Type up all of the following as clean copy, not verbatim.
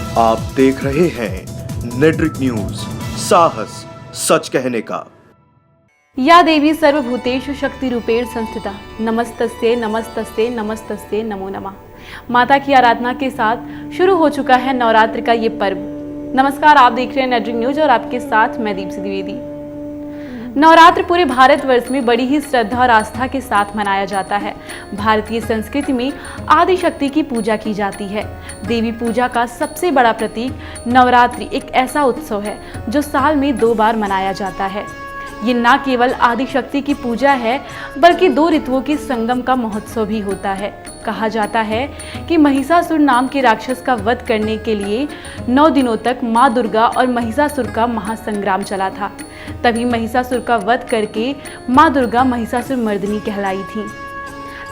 आप देख रहे हैं नेट्रिक न्यूज, साहस सच कहने का। या देवी सर्वभूतेषु शक्ति रूपेण संस्थिता नमस्तस्ये नमस्तस्ये नमस्तस्ये नमो नमः। माता की आराधना के साथ शुरू हो चुका है नवरात्र का ये पर्व। नमस्कार, आप देख रहे हैं नेट्रिक न्यूज और आपके साथ मैं दीप्ति द्विवेदी। नवरात्र पूरे भारतवर्ष में बड़ी ही श्रद्धा और आस्था के साथ मनाया जाता है। भारतीय संस्कृति में आदि शक्ति की पूजा की जाती है। देवी पूजा का सबसे बड़ा प्रतीक नवरात्रि एक ऐसा उत्सव है जो साल में 2 बार मनाया जाता है। ये न केवल आदि शक्ति की पूजा है बल्कि 2 ऋतुओं के संगम का महोत्सव भी होता है। कहा जाता है कि महिषासुर नाम के राक्षस का वध करने के लिए 9 दिनों तक माँ दुर्गा और महिषासुर का महासंग्राम चला था। तभी महिषासुर का वध करके माँ दुर्गा महिषासुर मर्दिनी कहलाई थी।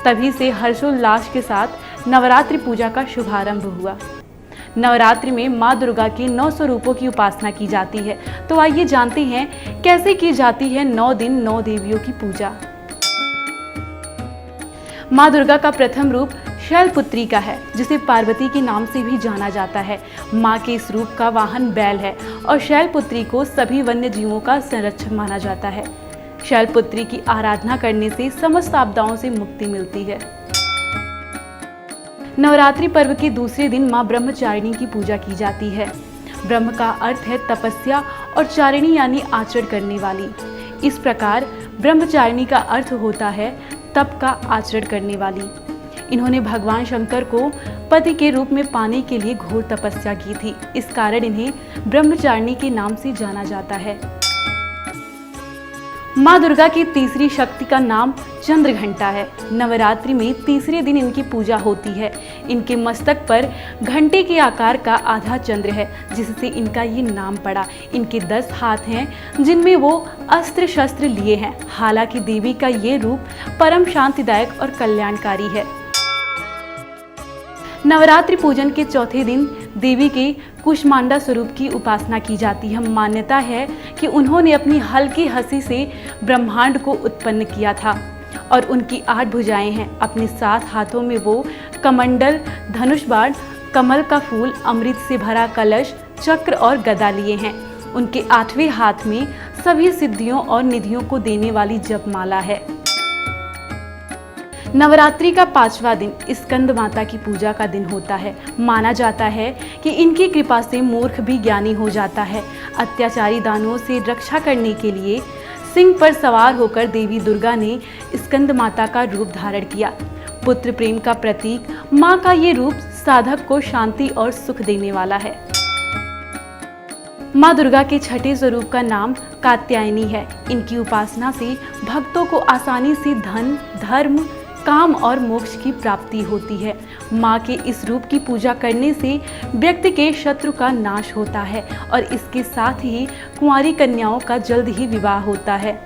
तभी से हर्षोल्लास के साथ नवरात्रि पूजा का शुभारंभ हुआ। नवरात्रि में माँ दुर्गा के 9 स्वरूपों की उपासना की जाती है। तो आइए जानते हैं कैसे की जाती है 9 दिन 9 देवियों की पूजा। माँ दुर्गा का प्रथम रूप शैलपुत्री का है, जिसे पार्वती के नाम से भी जाना जाता है। माँ के इस रूप का वाहन बैल है और शैलपुत्री को सभी वन्य जीवों का संरक्षक माना जाता है। शैलपुत्री की आराधना करने से समस्त आपदाओं से मुक्ति मिलती है। नवरात्रि पर्व के दूसरे दिन माँ ब्रह्मचारिणी की पूजा की जाती है। ब्रह्म का अर्थ है तपस्या और चारिणी यानी आचरण करने वाली। इस प्रकार ब्रह्मचारिणी का अर्थ होता है तप का आचरण करने वाली। इन्होंने भगवान शंकर को पति के रूप में पाने के लिए घोर तपस्या की थी। इस कारण इन्हें ब्रह्मचारिणी के नाम से जाना जाता है। माँ दुर्गा की तीसरी शक्ति का नाम चंद्रघंटा है। नवरात्रि में तीसरे दिन इनकी पूजा होती है। इनके मस्तक पर घंटे के आकार का आधा चंद्र है, जिससे इनका ये नाम पड़ा। इनके 10 हाथ हैं जिनमें वो अस्त्र शस्त्र लिए हैं। हालांकि देवी का ये रूप परम शांतिदायक और कल्याणकारी है। नवरात्रि पूजन के चौथे दिन देवी के कुष्मांडा स्वरूप की उपासना की जाती है। मान्यता है कि उन्होंने अपनी हल्की हंसी से ब्रह्मांड को उत्पन्न किया था और उनकी 8 भुजाएं हैं। अपने 7 हाथों में वो कमंडल, धनुष बाण, कमल का फूल, अमृत से भरा कलश, चक्र और गदा लिए हैं। उनके 8वें हाथ में सभी सिद्धियों और निधियों को देने वाली जपमाला है। नवरात्रि का 5वां दिन स्कंद माता की पूजा का दिन होता है। माना जाता है कि इनकी कृपा से मूर्ख भी ज्ञानी हो जाता है। अत्याचारी दानवों से रक्षा करने के लिए सिंह पर सवार होकर देवी दुर्गा ने स्कंद माता का रूप धारण किया। पुत्र प्रेम का प्रतीक माँ का ये रूप साधक को शांति और सुख देने वाला है। माँ दुर्गा के 6ठे स्वरूप का नाम कात्यायनी है। इनकी उपासना से भक्तों को आसानी से धन, धर्म, काम और मोक्ष की प्राप्ति होती है। माँ के इस रूप की पूजा करने से व्यक्ति के शत्रु का नाश होता है और इसके साथ ही कुंवारी कन्याओं का जल्द ही विवाह होता है।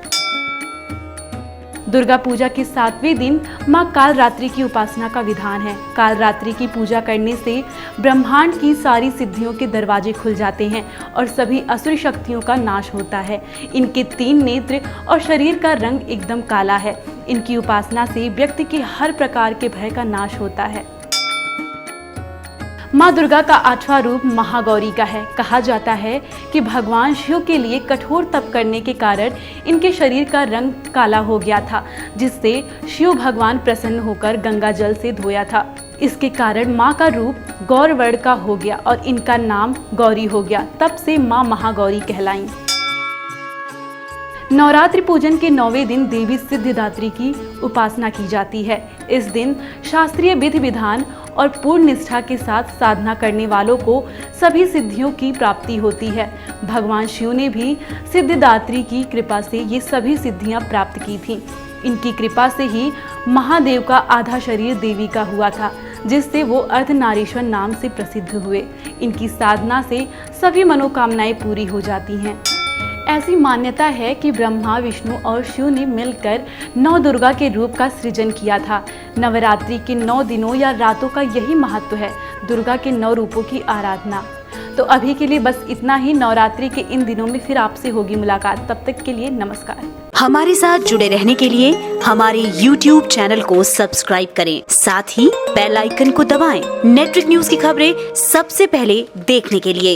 दुर्गा पूजा के 7वें दिन माँ कालरात्रि की उपासना का विधान है। कालरात्रि की पूजा करने से ब्रह्मांड की सारी सिद्धियों के दरवाजे खुल जाते हैं और सभी असुर शक्तियों का नाश होता है। इनके 3 नेत्र और शरीर का रंग एकदम काला है। इनकी उपासना से व्यक्ति के हर प्रकार के भय का नाश होता है। माँ दुर्गा का 8वां रूप महागौरी का है। कहा जाता है कि भगवान शिव के लिए कठोर तप करने के कारण इनके शरीर का रंग काला हो गया था, जिससे शिव भगवान प्रसन्न होकर गंगा जल से धोया था। इसके कारण माँ का रूप गौर वर्ण का हो गया और इनका नाम गौरी हो गया। तब से माँ महागौरी कहलाईं। नवरात्रि पूजन के 9वें दिन देवी सिद्धिदात्री की उपासना की जाती है। इस दिन शास्त्रीय विधि विधान और पूर्ण निष्ठा के साथ साधना करने वालों को सभी सिद्धियों की प्राप्ति होती है। भगवान शिव ने भी सिद्धिदात्री की कृपा से ये सभी सिद्धियां प्राप्त की थीं। इनकी कृपा से ही महादेव का आधा शरीर देवी का हुआ था, जिससे वो अर्धनारीश्वर नाम से प्रसिद्ध हुए। इनकी साधना से सभी मनोकामनाएं पूरी हो जाती हैं। ऐसी मान्यता है कि ब्रह्मा, विष्णु और शिव ने मिलकर 9 दुर्गा के रूप का सृजन किया था। नवरात्रि के 9 दिनों या रातों का यही महत्व है, दुर्गा के 9 रूपों की आराधना। तो अभी के लिए बस इतना ही। नवरात्रि के इन दिनों में फिर आपसे होगी मुलाकात, तब तक के लिए नमस्कार। हमारे साथ जुड़े रहने के लिए हमारे YouTube चैनल को सब्सक्राइब करें, साथ ही बेल आइकन को दबाएं। नेट्रिक न्यूज की खबरें सबसे पहले देखने के लिए।